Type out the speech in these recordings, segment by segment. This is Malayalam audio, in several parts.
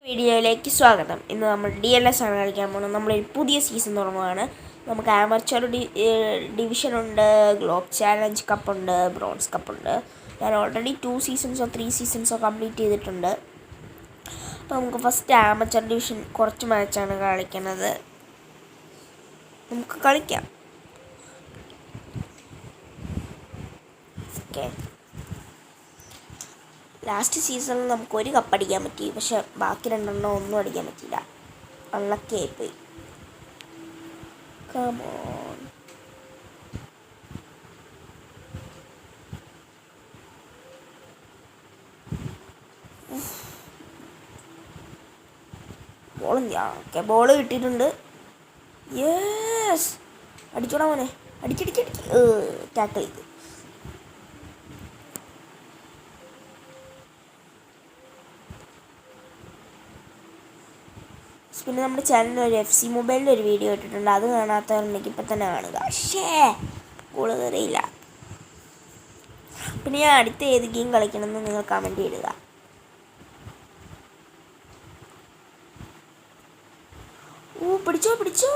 വീഡിയോയിലേക്ക് സ്വാഗതം. ഇന്ന് നമ്മൾ DLS ആണ് കളിക്കാൻ പോകുന്നത്. നമ്മളൊരു പുതിയ സീസൺ തുടങ്ങുകയാണ്. നമുക്ക് ആമർച്ചർ ഡിവിഷനുണ്ട്, ഗ്ലോബ് ചാലഞ്ച് കപ്പുണ്ട്, ബ്രോൺസ് കപ്പുണ്ട്. ഞാൻ ഓൾറെഡി 2 സീസൺസോ 3 സീസൺസോ കംപ്ലീറ്റ് ചെയ്തിട്ടുണ്ട്. അപ്പോൾ നമുക്ക് ഫസ്റ്റ് ആമർച്ചർ ഡിവിഷൻ കുറച്ച് മാച്ചാണ് കളിക്കുന്നത്. നമുക്ക് കളിക്കാം. ഓക്കെ, ലാസ്റ്റ് സീസണിൽ നമുക്ക് ഒരു കപ്പ് അടിക്കാൻ പറ്റി, പക്ഷെ ബാക്കി 2 ഒന്നും അടിക്കാൻ പറ്റിയില്ല. അൺലക്കി ആയിപ്പോയി. കമോൺ, ഓക്കെ, ബോൾ കിട്ടിയിട്ടുണ്ട്. യെസ്, അടിച്ചോടാ മോനെ, അടിച്ചടിച്ച് ടാക്കിൾ ചെയ്ത്. പിന്നെ നമ്മുടെ ചാനലിൽ ഒരു FC മൊബൈലിൻ്റെ ഒരു വീഡിയോ ഇട്ടിട്ടുണ്ട്. അത് കാണാത്തവരുണ്ടെങ്കിൽ ഇപ്പം തന്നെ കാണുക. ഗോള് കയറിയില്ല. പിന്നെ ഞാൻ അടുത്ത ഏത് ഗെയിം കളിക്കണമെന്ന് നിങ്ങൾ കമൻറ്റ് ഇടുക. പിടിച്ചോ.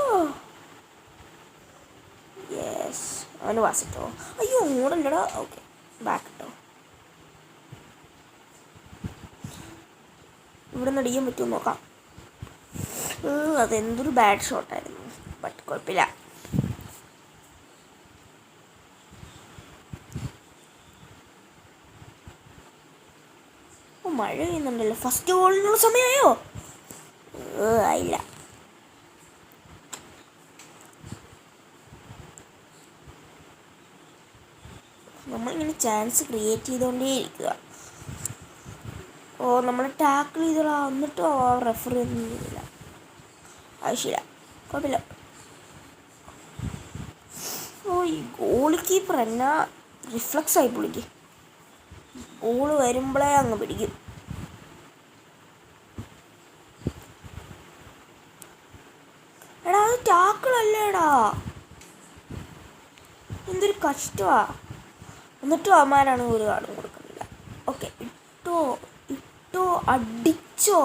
യെസ്, അവന് വാസിട്ടോ. അയ്യോ, ഓടല്ലടാ. ഓക്കെ, ബാക്ക് ഇട്ടോ. ഇവിടെ നിന്ന് അടിക്കാൻ പറ്റുമോ നോക്കാം. അതെന്തൊരു ബാഡ് ഷോട്ടായിരുന്നു, ബട്ട് കുഴപ്പമില്ല. മഴ പെയ്യുന്നുണ്ടല്ലോ. ഫസ്റ്റ് ഗോളിനുള്ള സമയമായോ? ആയില്ല. നമ്മളിങ്ങനെ ചാൻസ് ക്രിയേറ്റ് ചെയ്തുകൊണ്ടേ ഇരിക്കുക. നമ്മൾ ടാക്കിൾ ചെയ്തോളാം, എന്നിട്ടും റെഫർ ചെയ്യുന്നില്ല. ആവശ്യമില്ല, കുഴപ്പമില്ല. ഈ ഗോൾ കീപ്പർ എന്നാ റിഫ്ലക്സ് ആയി പുള്ളിക്ക്. ബോൾ വരുമ്പോഴേ അങ്ങ് പിടിക്കും. എടാ, അത് ടാക്കിളല്ലേടാ, എന്തൊരു കഷ്ടമാ. എന്നിട്ടും അവന്മാരാണ് ഒരു കാർഡും കൊടുക്കുന്നില്ല. ഓക്കെ, ഇട്ടോ അടിച്ചോ.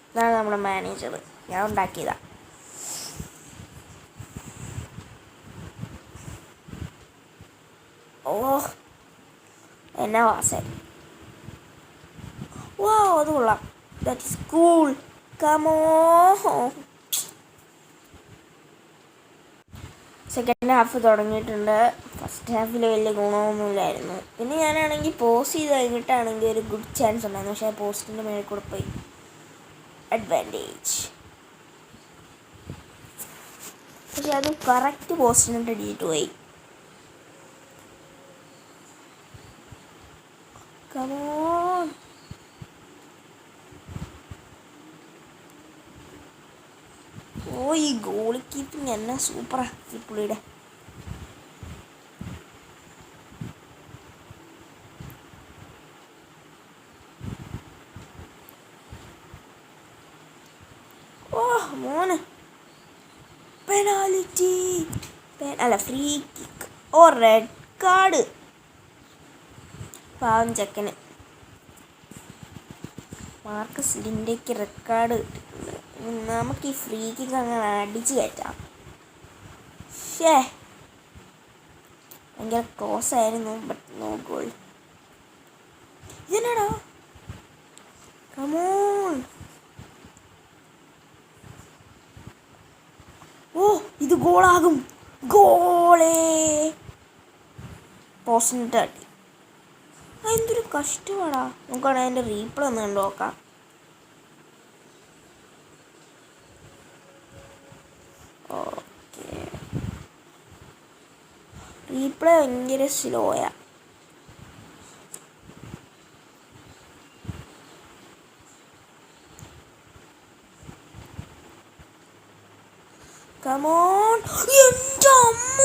ഇതാണ് നമ്മുടെ മാനേജർ, ഞാൻ ഉണ്ടാക്കിയതാ. എന്നാ വാസായി. അത് കൊള്ളാം. That is cool. Come on. Second half തുടങ്ങിയിട്ടുണ്ട്. ഫസ്റ്റ് ഹാഫിൽ വലിയ ഗുണമൊന്നുമില്ലായിരുന്നു. പിന്നെ ഞാനാണെങ്കിൽ പോസ്റ്റ് ചെയ്ത് കഴിഞ്ഞിട്ടാണെങ്കിൽ ഒരു ഗുഡ് ചാൻസ് ഉണ്ടായിരുന്നു, പക്ഷേ പോസ്റ്റിൻ്റെ മേളിൽ കൂടെ പോയി. അഡ്വാൻറ്റേജ്. പക്ഷെ അത് കറക്റ്റ് പോസ്റ്റിനിട്ട് അടിച്ചിട്ട് പോയി. കമോൺ. ഈ ഗോൾ കീപ്പിങ് എന്നാ സൂപ്പറാ ഈ പുള്ളിയുടെ. മോനെ, പെനാൽറ്റി അല്ല, ഫ്രീ കിക്ക്. Red card. പാവം ചെക്കന്. മാർക്കസ് ലിൻഡയ്ക്ക് റെഡ് കാർഡ് കിട്ടിയിട്ടുണ്ട്. നമുക്ക് ഈ ഫ്രീ കിക്ക് അങ്ങനെ അടിച്ച് കയറ്റാം. ഭയങ്കര ക്ലോസ് ആയിരുന്നു, ബട്ട് നോ ഗോൾ. ഇതെന്നാടാ? കമോൺ. ഇത് ഗോളാകും. ഗോളേ, പോസ്റ്റിനിട്ട് അടി. എന്തൊരു കഷ്ടമാടാ. നമുക്കാണ് അതിൻ്റെ റീപ്ലേ ഒന്ന് കണ്ടു നോക്കാം. ഓക്കെ, റീപ്ലേ ഭയങ്കര സ്ലോയാ. കമോൺ. എൻ്റെ അമ്മ,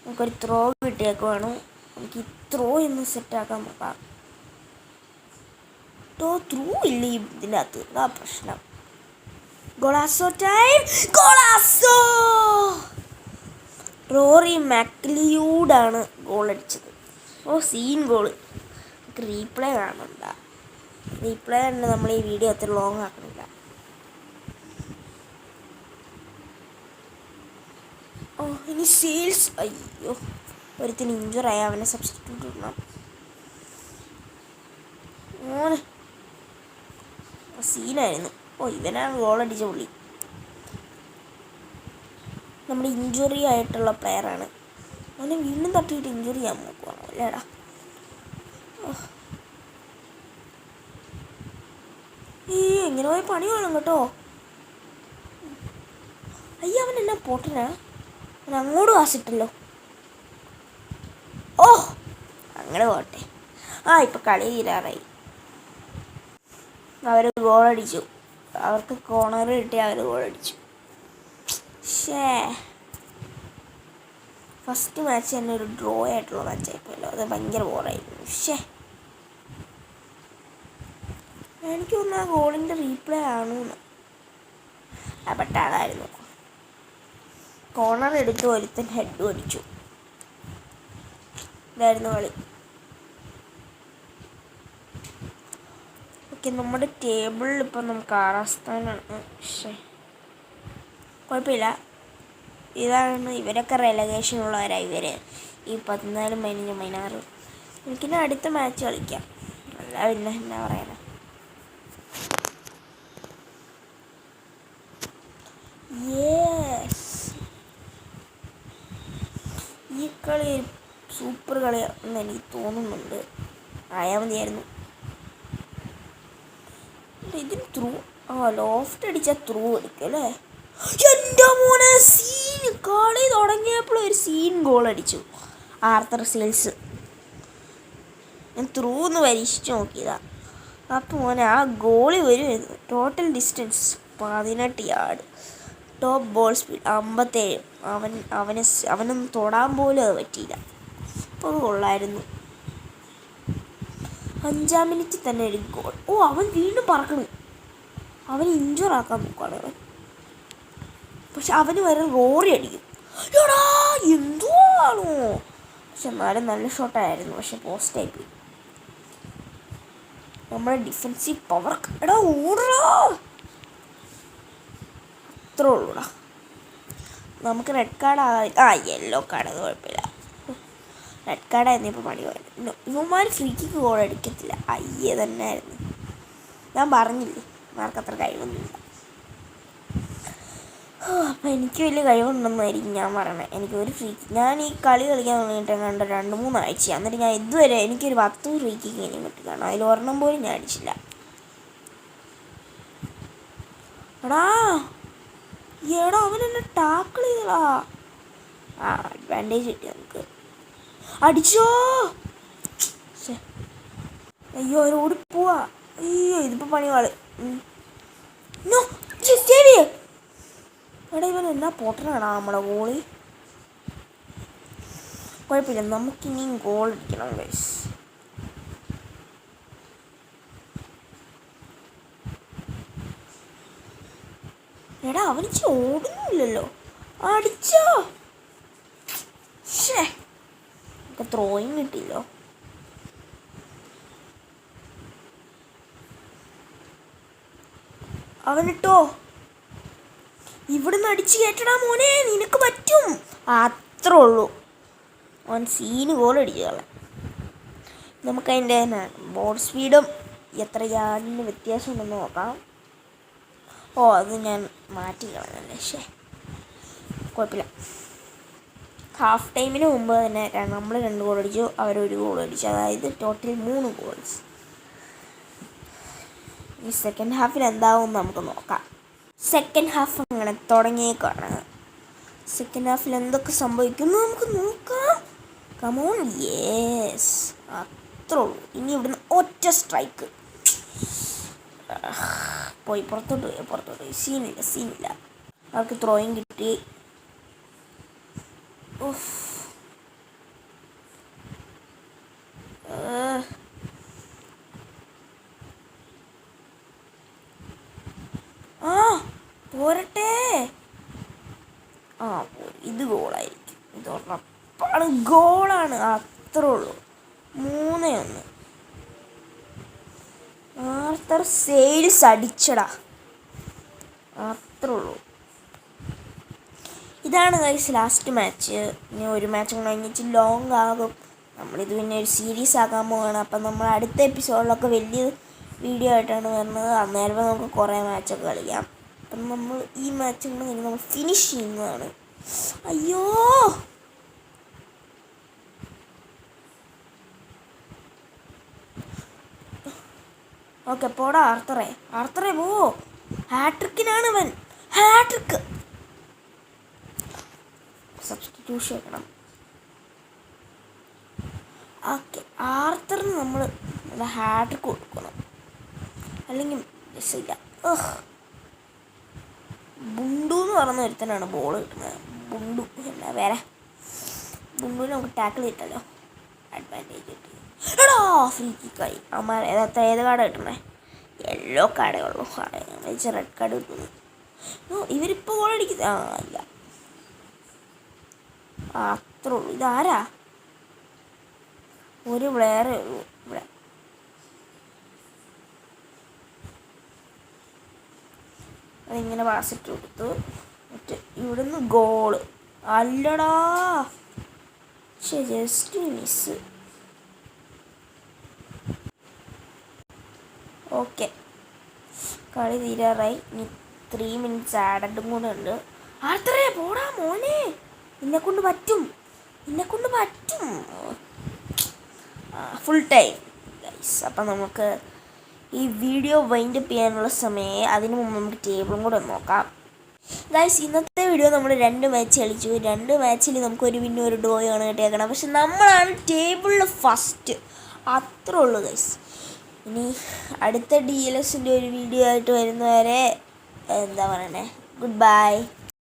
നമുക്കൊരു ത്രോ കിട്ടിയേക്കുവാണ്. നമുക്ക് ഈ ത്രോ ഒന്ന് സെറ്റാക്കാൻ നോക്കാം. ത്രോ ഇല്ല ഇതിനകത്ത്, ആ പ്രശ്നം. ഗോളാസോ ടൈം. ഗോളാസോ. റോറി മാക്ലിയൂഡാണ് ഗോളടിച്ചത്. ഓ സീൻ ഗോള്. റീപ്ലേ കാണണ്ട. റീപ്ലേ കണ്ട് നമ്മൾ ഈ വീഡിയോ അത്ര ലോങ് ആക്കണില്ല. ഓ ഇനി സെയിൽസ്. അയ്യോ ഒരുത്തിന് ഇഞ്ചുറായി, അവനെ സബ്സ്റ്റിറ്റ്യൂട്ട് ഇടണം. സീനായിരുന്നു. ഓ ഇവനാണ് ഗോളടിച്ച പുള്ളി. നമ്മുടെ ഇഞ്ചുറി ആയിട്ടുള്ള പ്ലെയറാണ്. അവനെ വീണ്ടും തട്ടിയിട്ട് ഇഞ്ചുറി ചെയ്യാൻ നോക്കുവാണോ അല്ലേടാ. ഈ എങ്ങനെ പോയി പണി വേണം കേട്ടോ. അയ്യ അവൻ എന്നാ പൊട്ടനാ, അവൻ അങ്ങോട്ട് കാസിട്ടല്ലോ. ഓ അങ്ങനെ പോട്ടെ. ഇപ്പം കളി തീരാറായി. അവർ ഗോളടിച്ചു. അവർക്ക് കോർണർ കിട്ടി, അവർ ഗോളടിച്ചു. ഫസ്റ്റ് മാച്ച് തന്നെ ഒരു ഡ്രോ ആയിട്ടുള്ള മാച്ചായിപ്പോയല്ലോ. അത് ഭയങ്കര ബോറായിരുന്നു. എനിക്ക് തോന്നുന്നു ആ ഗോളിൻ്റെ റീപ്ലേ ആണെന്ന്. ബട്ട് അതായിരുന്നു. കോർണർ എടുത്ത് ഒരുത്തൻ ഹെഡ് അടിച്ചു. ഇതായിരുന്നു കളി. ഓക്കെ, നമ്മുടെ ടേബിളിൽ ഇപ്പം നമുക്ക് 6ാം സ്ഥാനമാണ്. കുഴപ്പമില്ല. ഇതാണ് ഇവരൊക്കെ റെലഗേഷനുള്ളവരാണ്. ഇവർ ഈ 14, 15, 16. എനിക്കിനി അടുത്ത മാച്ച് കളിക്കാം. അല്ല പിന്നെ എന്താ പറയാനാ. ഈ കളി സൂപ്പർ കളിയാണെന്ന് എനിക്ക് തോന്നുന്നുണ്ട്. ആയാൽ മതിയായിരുന്നു. ഇതിന് ത്രൂ ലോഫ്റ്റ് അടിച്ചാൽ ത്രൂ അടിക്കും അല്ലേ. എൻ്റെ മോനെ സീൻ. കളി തുടങ്ങിയപ്പോൾ ഒരു സീൻ ഗോൾ അടിച്ചു ആർത്തർ സെയിൽസ്. ഞാൻ ത്രൂ എന്ന് പരീക്ഷിച്ച് നോക്കിയതാ. അപ്പോൾ മോനെ ആ ഗോളി വരുമായിരുന്നു. Total distance 18 yard. Top ball speed 57. അവനൊന്നും തൊടാൻ പോലും അത് പറ്റിയില്ല. അപ്പോൾ അത് കൊള്ളായിരുന്നു. 5ാം മിനിറ്റിൽ തന്നെ ഒരു ഗോൾ. അവൻ വീണ്ടും പറക്കണു. അവന് ഇഞ്ചുറാക്കാൻ നോക്കുകയാണ് അവൻ. പക്ഷെ അവന് വരെ റോറി അടിക്കും. എടാ എന്തോ ആണോ. പക്ഷെ എന്നാലും നല്ല ഷോട്ടായിരുന്നു. പക്ഷെ പോസ്റ്റായി പോയി. നമ്മുടെ ഡിഫൻസീവ് പവർ. എടാ ഓടടാ. അത്രേ ഉള്ളൂടാ. നമുക്ക് റെഡ് കാർഡ് യെല്ലോ കാർഡ്. അത് കുഴപ്പമില്ല. റെഡ് കാർഡായിരുന്നു ഇപ്പോൾ പണി പോയത്. ഇവന്മാർ ഫ്രീ കിക്ക് ഗോൾ അടിക്കത്തില്ല. അയ്യേ തന്നെ ആയിരുന്നു. ഞാൻ പറഞ്ഞില്ലേ മാർക്ക് അത്ര കഴിവൊന്നുമില്ല. അപ്പോൾ എനിക്ക് വലിയ കഴിവുണ്ടെന്നായിരിക്കും ഞാൻ പറയണത്. എനിക്കൊരു ഞാൻ ഈ കളി കളിക്കാൻ തുടങ്ങിയിട്ട് കണ്ട 2-3 ആഴ്ച. എന്നിട്ട് ഞാൻ ഇതുവരെ എനിക്കൊരു 10 ഫ്രീ കിക്ക് ഇനിയും കിട്ടിയതാണ്. അതിൽ ഒരെണ്ണം പോലും ഞാൻ അടിച്ചില്ല. എടാ അവൻ എന്നെ ടാക്കിൾ ചെയ്തടാ. അഡ്വാൻറ്റേജ് കിട്ടി നമുക്ക്. അടിച്ചോ. അയ്യോ അവർ ഓടിപ്പോവാ. അയ്യോ ഇതിപ്പോൾ പണി പാള്. എടാ ഇവൻ എന്നാ പൊട്ടനാടാ നമ്മളെ ഗോളി. കുഴപ്പമില്ല, നമുക്കിനിയും ഗോൾ അടിക്കണം ഗൈസ്. എടാ അവനിച്ച് ഓടുന്നില്ലല്ലോ. അടിച്ചോ. ത്രോയിങ് കിട്ടില്ലോ. അവനിട്ടോ. ഇവിടുന്ന് അടിച്ച് കയറ്റടാ മോനെ, നിനക്ക് പറ്റും. അത്രേ ഉള്ളൂ. അവൻ സീന് ഗോൾ അടിച്ചോളാം. നമുക്കതിൻ്റെ ബോൾ സ്പീഡും എത്ര യാർഡിന് വ്യത്യാസം ഉണ്ടെന്ന് നോക്കാം. അത് ഞാൻ മാറ്റി കളഞ്ഞല്ലേ. കുഴപ്പമില്ല. ഹാഫ് ടൈമിന് മുമ്പ് തന്നെ നമ്മൾ 2 ഗോൾ അടിച്ചു, അവരൊരു ഗോൾ അടിച്ചു. അതായത് ടോട്ടൽ 3 ഗോൾസ്. ഈ സെക്കൻഡ് ഹാഫിൽ എന്താവും നമുക്ക് നോക്കാം. സെക്കൻഡ് ഹാഫ് അങ്ങനെ തുടങ്ങിയേക്കാണ്. സെക്കൻഡ് ഹാഫിൽ എന്തൊക്കെ സംഭവിക്കുന്നു നമുക്ക് നോക്കാം. കമോൺ. യെസ്, അത്രേ ഉള്ളൂ. ഇനി ഇവിടുന്ന് ഒറ്റ സ്ട്രൈക്ക്. പുറത്തോട്ട് പോയി. സീനില്ല. അവർക്ക് ത്രോയിങ് കിട്ടി. പോരട്ടെ. ഇത് ഗോളായിരിക്കും. ഇത് ഉറപ്പാണ് ഗോളാണ്. അത്രേ ഉള്ളൂ. ആർത്തർ സെയിൽസ് അടിച്ചടാ, അത്രേ ഉള്ളൂ. ഇതാണ് ഗൈസ് ലാസ്റ്റ് മാച്ച്. ഇനി ഒരു മാച്ച് കഴിഞ്ഞിട്ട് ലോങ് ആകും. നമ്മളിത് പിന്നെ ഒരു സീരീസ് ആക്കാൻ പോവുകയാണ്. അപ്പം നമ്മൾ അടുത്ത എപ്പിസോഡിലൊക്കെ വലിയ വീഡിയോ ആയിട്ടാണ് വരുന്നത്. അന്നേരം നമുക്ക് കുറേ മാച്ചൊക്കെ കളിക്കാം. അപ്പം നമ്മൾ ഈ മാച്ച് കഴിഞ്ഞ് നമ്മൾ ഫിനിഷ് ചെയ്യുന്നതാണ്. അയ്യോ, ഓക്കെ പോടാ ആർത്തറേ പോ. ഹാട്രിക്കിനാണ് അവൻ, ഹാട്രിക്ക്. സബ്സ്റ്റിറ്റ്യൂഷൻ വെക്കണം. ഓക്കെ, ആർത്തറിന് നമ്മൾ ഹാട്രിക്ക് കൊടുക്കണം, അല്ലെങ്കിൽ രസമില്ല. ബുണ്ടു എന്ന് പറയുന്ന ഒരുത്തനാണ് ബോൾ കിട്ടുന്നത്. ബുണ്ടു എന്നാ വേറെ, ബുണ്ടുവിനെ നമുക്ക് ടാക്കിൾ കിട്ടല്ലോ, അഡ്വാൻറ്റേജ് കിട്ടി. എടാ ഫ്രീ കിക്കായി. അമ്മ ഏത് കാർഡ് കിട്ടണേ? യെല്ലോ കാർഡേ ഉള്ളൂ. റെഡ് കാർഡ് കിട്ടുന്നു. ഇവരിപ്പോൾ ഗോൾ അടിക്കുന്നത് ഇല്ല, അത്രേ ഉള്ളൂ. ഇതാരാ? ഒരു പ്ലെയറേ ഉള്ളൂ ഇവിടെ. അതിങ്ങനെ പാസിട്ട് കൊടുത്തു. മറ്റേ ഇവിടുന്ന് ഗോള് അല്ലടാ, ജസ്റ്റ് മിസ്. ഓക്കെ, കളി തീരാറായി. ഇനി 3 minutes ആഡും കൂടെ ഉണ്ട്. ആർത്തറേ പോടാ മോനെ, നിന്നെക്കൊണ്ട് പറ്റും. Full time guys. അപ്പം നമുക്ക് ഈ വീഡിയോ വൈൻഡപ്പ് ചെയ്യാനുള്ള സമയം. അതിന് മുമ്പ് നമുക്ക് ടേബിളും കൂടെ നോക്കാം ഗൈസ്. ഇന്നത്തെ വീഡിയോ നമ്മൾ 2 മാച്ച് കളിച്ചു. 2 മാച്ചിൽ നമുക്കൊരു വിന്നും ഒരു ഡ്രോയാണ് കിട്ടിയേക്കണം. പക്ഷെ നമ്മളാണ് ടേബിളിൽ ഫസ്റ്റ്, അത്രേ ഉള്ളൂ ഗൈസ്. ഇനി അടുത്ത DLSൻ്റെ ഒരു വീഡിയോ ആയിട്ട് വരുന്നവരെ എന്താ പറയണേ, ഗുഡ് ബൈ.